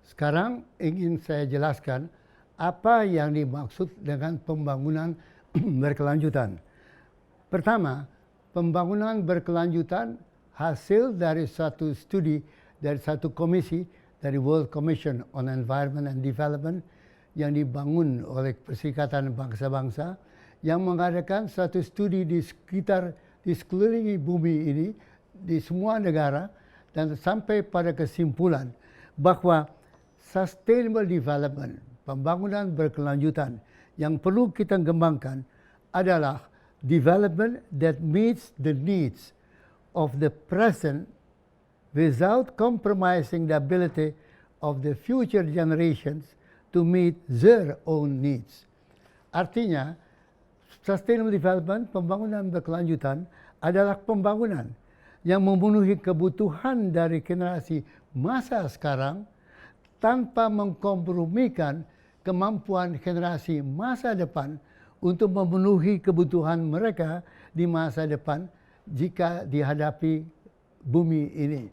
Sekarang ingin saya jelaskan apa yang dimaksud dengan pembangunan berkelanjutan. Pertama, pembangunan berkelanjutan hasil dari satu studi, dari satu komisi, dari World Commission on Environment and Development yang dibangun oleh Perserikatan Bangsa-Bangsa yang mengadakan satu studi di sekeliling bumi ini, di semua negara, dan sampai pada kesimpulan bahwa sustainable development, pembangunan berkelanjutan yang perlu kita kembangkan adalah development that meets the needs of the present without compromising the ability of the future generations to meet their own needs. Artinya, sustainable development, pembangunan berkelanjutan, adalah pembangunan yang memenuhi kebutuhan dari generasi masa sekarang tanpa mengkompromikan kemampuan generasi masa depan untuk memenuhi kebutuhan mereka di masa depan jika dihadapi bumi ini.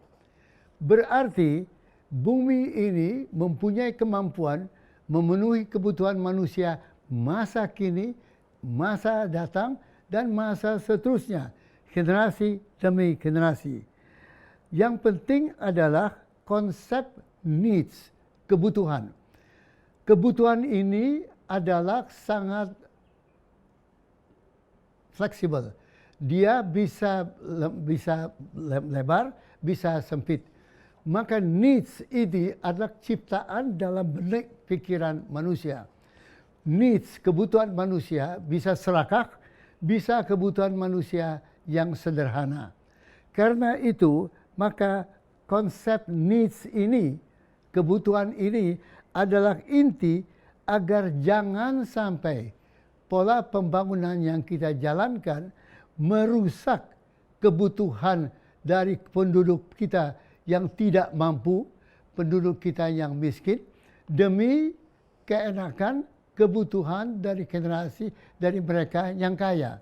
Berarti bumi ini mempunyai kemampuan memenuhi kebutuhan manusia masa kini, masa datang, dan masa seterusnya, generasi demi generasi. Yang penting adalah konsep needs, kebutuhan. Kebutuhan ini adalah sangat fleksibel. Dia bisa lebar, bisa sempit. Maka needs ini adalah ciptaan dalam benak pikiran manusia. Needs, kebutuhan manusia, bisa serakah, bisa kebutuhan manusia yang sederhana. Karena itu, maka konsep needs ini, kebutuhan ini adalah inti agar jangan sampai pola pembangunan yang kita jalankan merusak kebutuhan dari penduduk kita yang tidak mampu, penduduk kita yang miskin, demi keenakan kebutuhan dari generasi dari mereka yang kaya.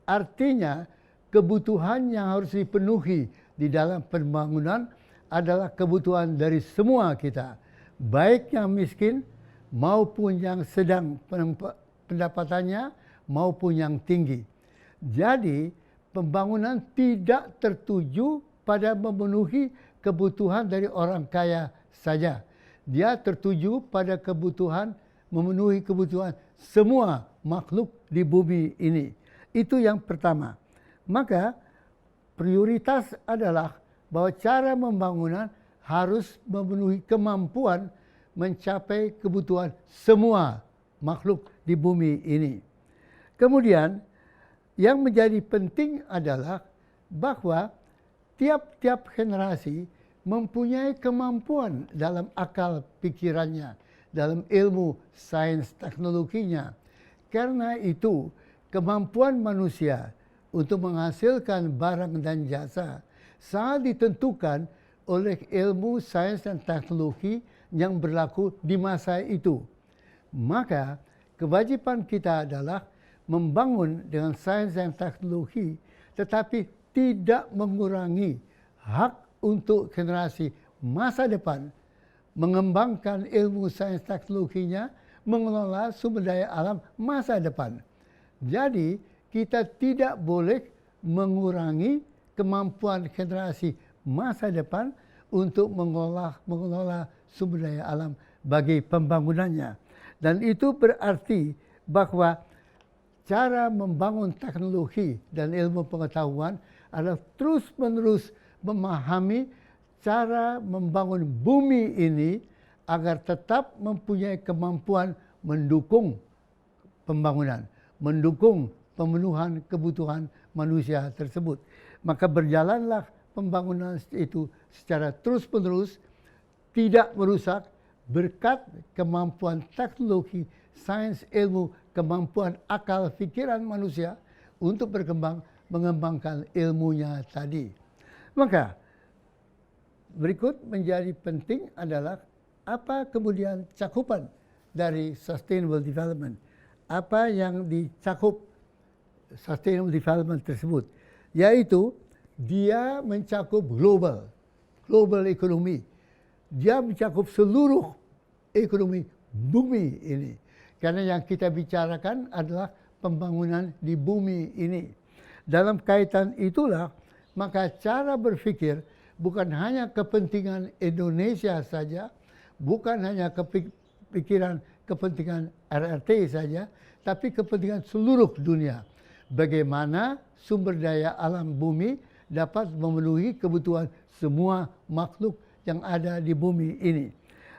Artinya, kebutuhan yang harus dipenuhi di dalam pembangunan adalah kebutuhan dari semua kita, baik yang miskin maupun yang sedang pendapatannya maupun yang tinggi. Jadi, pembangunan tidak tertuju pada memenuhi kebutuhan dari orang kaya saja. Dia tertuju pada kebutuhan, memenuhi kebutuhan semua makhluk di bumi ini. Itu yang pertama. Maka prioritas adalah bahwa cara pembangunan harus memenuhi kemampuan mencapai kebutuhan semua makhluk di bumi ini. Kemudian yang menjadi penting adalah bahwa tiap-tiap generasi mempunyai kemampuan dalam akal pikirannya, dalam ilmu sains teknologinya. Karena itu, kemampuan manusia untuk menghasilkan barang dan jasa sangat ditentukan oleh ilmu sains dan teknologi yang berlaku di masa itu. Maka, kewajiban kita adalah membangun dengan sains dan teknologi, tetapi tidak mengurangi hak untuk generasi masa depan mengembangkan ilmu sains teknologinya, mengelola sumber daya alam masa depan. Jadi, kita tidak boleh mengurangi kemampuan generasi masa depan untuk mengelola sumber daya alam bagi pembangunannya. Dan itu berarti bahwa cara membangun teknologi dan ilmu pengetahuan adalah terus-menerus memahami cara membangun bumi ini agar tetap mempunyai kemampuan mendukung pembangunan, mendukung pemenuhan kebutuhan manusia tersebut. Maka berjalanlah pembangunan itu secara terus-menerus, tidak merusak, berkat kemampuan teknologi, sains, ilmu, kemampuan akal pikiran manusia untuk berkembang, mengembangkan ilmunya tadi. Maka berikut menjadi penting adalah apa kemudian cakupan dari sustainable development. Apa yang dicakup sustainable development tersebut, yaitu dia mencakup global ekonomi. dia mencakup seluruh ekonomi bumi ini. Karena yang kita bicarakan adalah pembangunan di bumi ini. Dalam kaitan itulah, maka cara berpikir bukan hanya kepentingan Indonesia saja, bukan hanya kepentingan RRT saja, tapi kepentingan seluruh dunia. Bagaimana sumber daya alam bumi dapat memenuhi kebutuhan semua makhluk yang ada di bumi ini.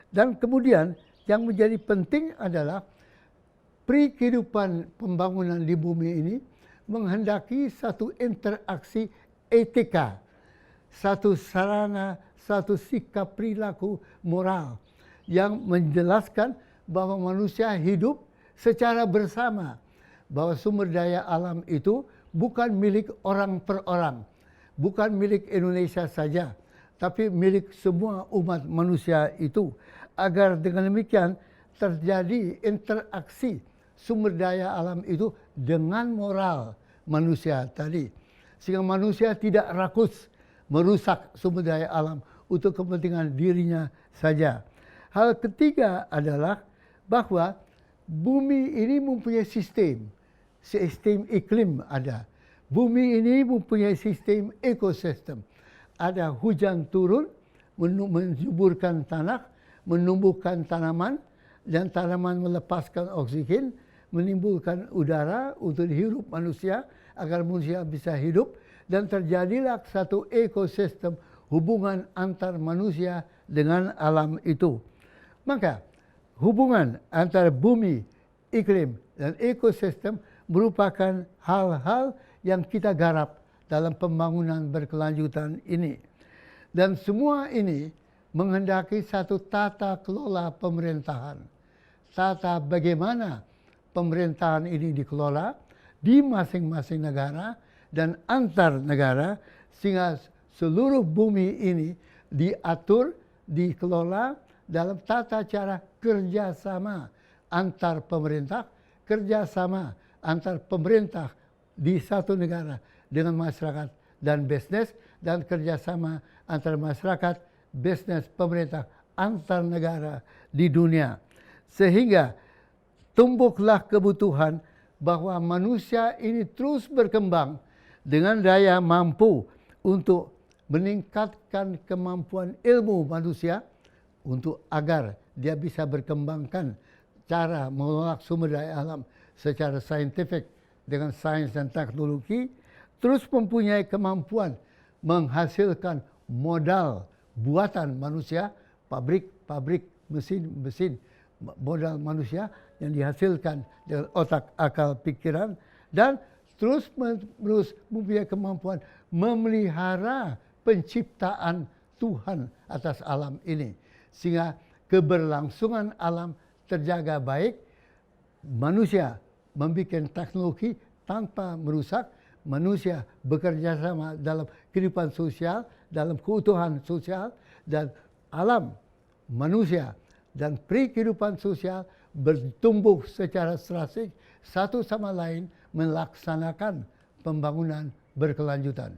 Dan kemudian yang menjadi penting adalah kehidupan pembangunan di bumi ini menghendaki satu interaksi etika, satu sarana, satu sikap perilaku moral yang menjelaskan bahwa manusia hidup secara bersama, bahwa sumber daya alam itu bukan milik orang per orang, bukan milik Indonesia saja, tapi milik semua umat manusia itu. Agar dengan demikian terjadi interaksi sumber daya alam itu dengan moral manusia tadi. Sehingga manusia tidak rakus merusak sumber daya alam untuk kepentingan dirinya saja. Hal ketiga adalah bahwa bumi ini mempunyai sistem iklim ada. Bumi ini mempunyai sistem ekosistem. Ada hujan turun, menyuburkan tanah, menumbuhkan tanaman, dan tanaman melepaskan oksigen, menimbulkan udara untuk dihirup manusia, agar manusia bisa hidup, dan terjadilah satu ekosistem hubungan antar manusia dengan alam itu. Maka hubungan antara bumi, iklim, dan ekosistem merupakan hal-hal yang kita garap dalam pembangunan berkelanjutan ini. Dan semua ini menghendaki satu tata kelola pemerintahan. Tata bagaimana pemerintahan ini dikelola di masing-masing negara dan antar negara, sehingga seluruh bumi ini diatur, dikelola dalam tata cara kerjasama antar pemerintah, kerjasama antar pemerintah di satu negara dengan masyarakat dan bisnis, dan kerjasama antar masyarakat, bisnis, pemerintah, antar negara di dunia. Sehingga tumbuhlah kebutuhan bahwa manusia ini terus berkembang dengan daya mampu untuk meningkatkan kemampuan ilmu manusia untuk agar dia bisa berkembangkan cara mengelola sumber daya alam secara saintifik dengan sains dan teknologi, terus mempunyai kemampuan menghasilkan modal buatan manusia, pabrik, mesin, modal manusia yang dihasilkan dengan otak, akal, pikiran, dan terus-menerus mempunyai kemampuan memelihara penciptaan Tuhan atas alam ini. Sehingga keberlangsungan alam terjaga baik, manusia membuat teknologi tanpa merusak, manusia bekerja sama dalam kehidupan sosial, dalam keutuhan sosial, dan alam manusia dan kehidupan sosial bertumbuh secara strategis satu sama lain melaksanakan pembangunan berkelanjutan.